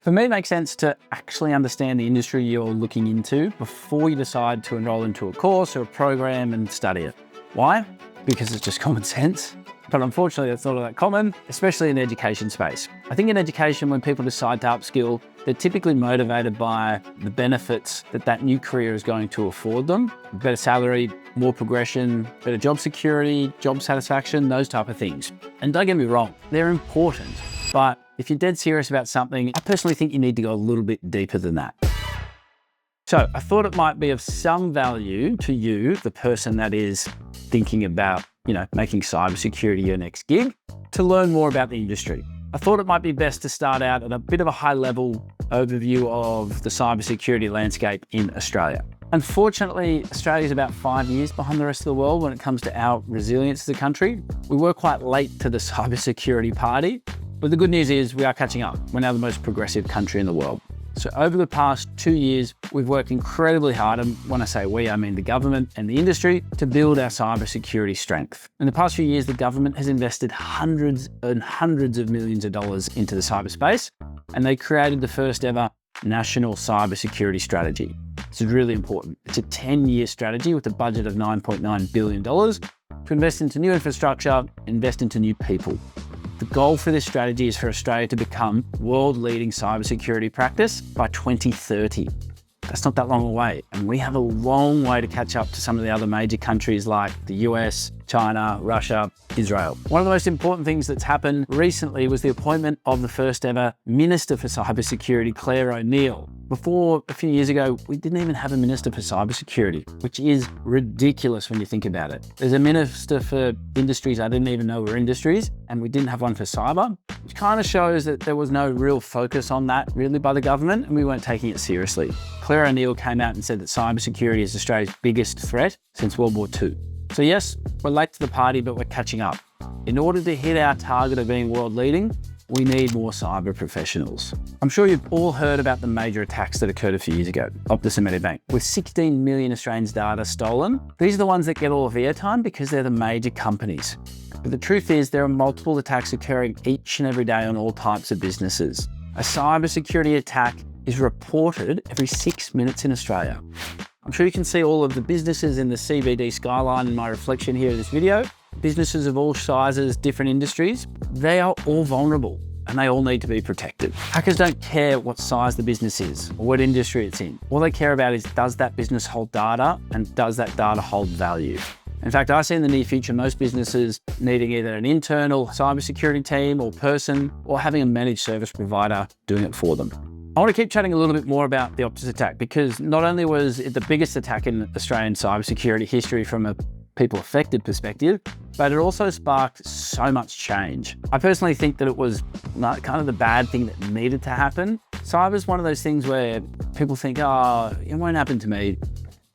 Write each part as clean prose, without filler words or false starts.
For me, it makes sense to actually understand the industry you're looking into before you decide to enroll into a course or a program and study it. Why? Because it's just common sense. But unfortunately, that's not all that common, especially in the education space. I think in education, when people decide to upskill, they're typically motivated by the benefits that new career is going to afford them. Better salary, more progression, better job security, job satisfaction, those type of things. And don't get me wrong, they're important. But if you're dead serious about something, I personally think you need to go a little bit deeper than that. So I thought it might be of some value to you, the person that is thinking about, making cybersecurity your next gig, to learn more about the industry. I thought it might be best to start out at a bit of a high level overview of the cybersecurity landscape in Australia. Unfortunately, Australia is about 5 years behind the rest of the world when it comes to our resilience as a country. We were quite late to the cybersecurity party, but the good news is we are catching up. We're now the most progressive country in the world. So over the past 2 years, we've worked incredibly hard, and when I say we, I mean the government and the industry, to build our cybersecurity strength. In the past few years, the government has invested hundreds and hundreds of millions of dollars into the cyberspace, and they created the first ever national cybersecurity strategy. This is really important. It's a 10-year strategy with a budget of $9.9 billion to invest into new infrastructure, invest into new people. The goal for this strategy is for Australia to become world-leading cybersecurity practice by 2030. That's not that long away, and we have a long way to catch up to some of the other major countries like the US, China, Russia, Israel. One of the most important things that's happened recently was the appointment of the first ever Minister for Cybersecurity, Clare O'Neil. Before, a few years ago, we didn't even have a Minister for Cybersecurity, which is ridiculous when you think about it. There's a Minister for Industries I didn't even know were industries, and we didn't have one for cyber, which kind of shows that there was no real focus on that really by the government, and we weren't taking it seriously. Clare O'Neil came out and said that cybersecurity is Australia's biggest threat since World War II. So yes, we're late to the party, but we're catching up. In order to hit our target of being world leading, we need more cyber professionals. I'm sure you've all heard about the major attacks that occurred a few years ago, Optus and Medibank, with 16 million Australians' data stolen. These are the ones that get all of the airtime because they're the major companies. But the truth is there are multiple attacks occurring each and every day on all types of businesses. A cybersecurity attack is reported every 6 minutes in Australia. I'm sure you can see all of the businesses in the CBD skyline in my reflection here in this video. Businesses of all sizes, different industries, they are all vulnerable and they all need to be protected. Hackers don't care what size the business is or what industry it's in. All they care about is, does that business hold data and does that data hold value? In fact, I see in the near future most businesses needing either an internal cybersecurity team or person or having a managed service provider doing it for them. I want to keep chatting a little bit more about the Optus attack because not only was it the biggest attack in Australian cybersecurity history from a people affected perspective, but it also sparked so much change. I personally think that it was kind of the bad thing that needed to happen. Cyber is one of those things where people think, oh, it won't happen to me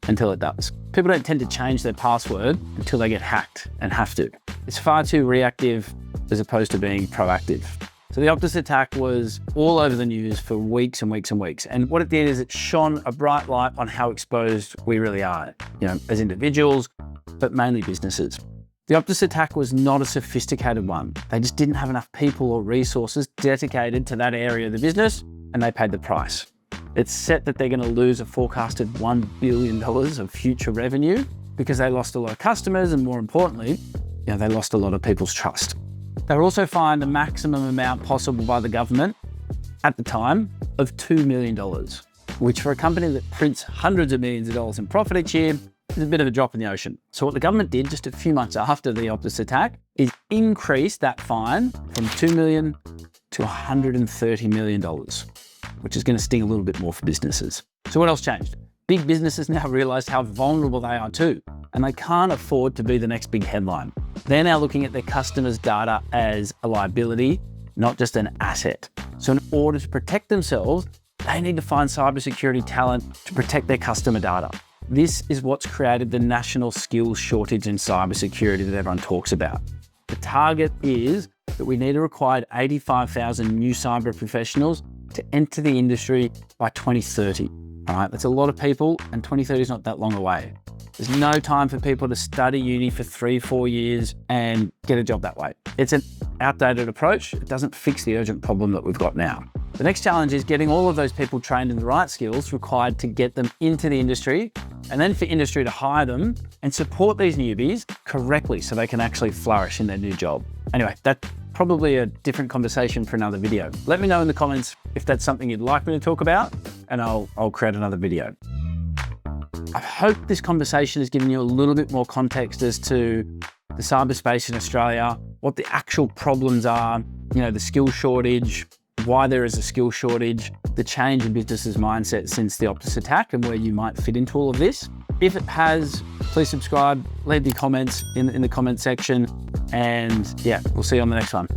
until it does. People don't tend to change their password until they get hacked and have to. It's far too reactive as opposed to being proactive. So the Optus attack was all over the news for weeks and weeks and weeks. And what it did is it shone a bright light on how exposed we really are, as individuals, but mainly businesses. The Optus attack was not a sophisticated one. They just didn't have enough people or resources dedicated to that area of the business, and they paid the price. It's set that they're going to lose a forecasted $1 billion of future revenue because they lost a lot of customers, and more importantly, they lost a lot of people's trust. They were also fined the maximum amount possible by the government at the time of $2 million, which for a company that prints hundreds of millions of dollars in profit each year is a bit of a drop in the ocean. So what the government did just a few months after the Optus attack is increase that fine from $2 million to $130 million, which is going to sting a little bit more for businesses. So what else changed? Big businesses now realized how vulnerable they are too, and they can't afford to be the next big headline. They're now looking at their customers' data as a liability, not just an asset. So in order to protect themselves, they need to find cybersecurity talent to protect their customer data. This is what's created the national skills shortage in cybersecurity that everyone talks about. The target is that we need to require 85,000 new cyber professionals to enter the industry by 2030. All right, that's a lot of people, and 2030 is not that long away. There's no time for people to study uni for 3-4 years and get a job that way. It's an outdated approach. It doesn't fix the urgent problem that we've got now. The next challenge is getting all of those people trained in the right skills required to get them into the industry, and then for industry to hire them and support these newbies correctly so they can actually flourish in their new job. Anyway, that's probably a different conversation for another video. Let me know in the comments if that's something you'd like me to talk about, and I'll create another video. I hope this conversation has given you a little bit more context as to the cyberspace in Australia, what the actual problems are, the skill shortage, why there is a skill shortage, the change in businesses' mindset since the Optus attack, and where you might fit into all of this. If it has, please subscribe, leave your comments in the comment section, and yeah, we'll see you on the next one.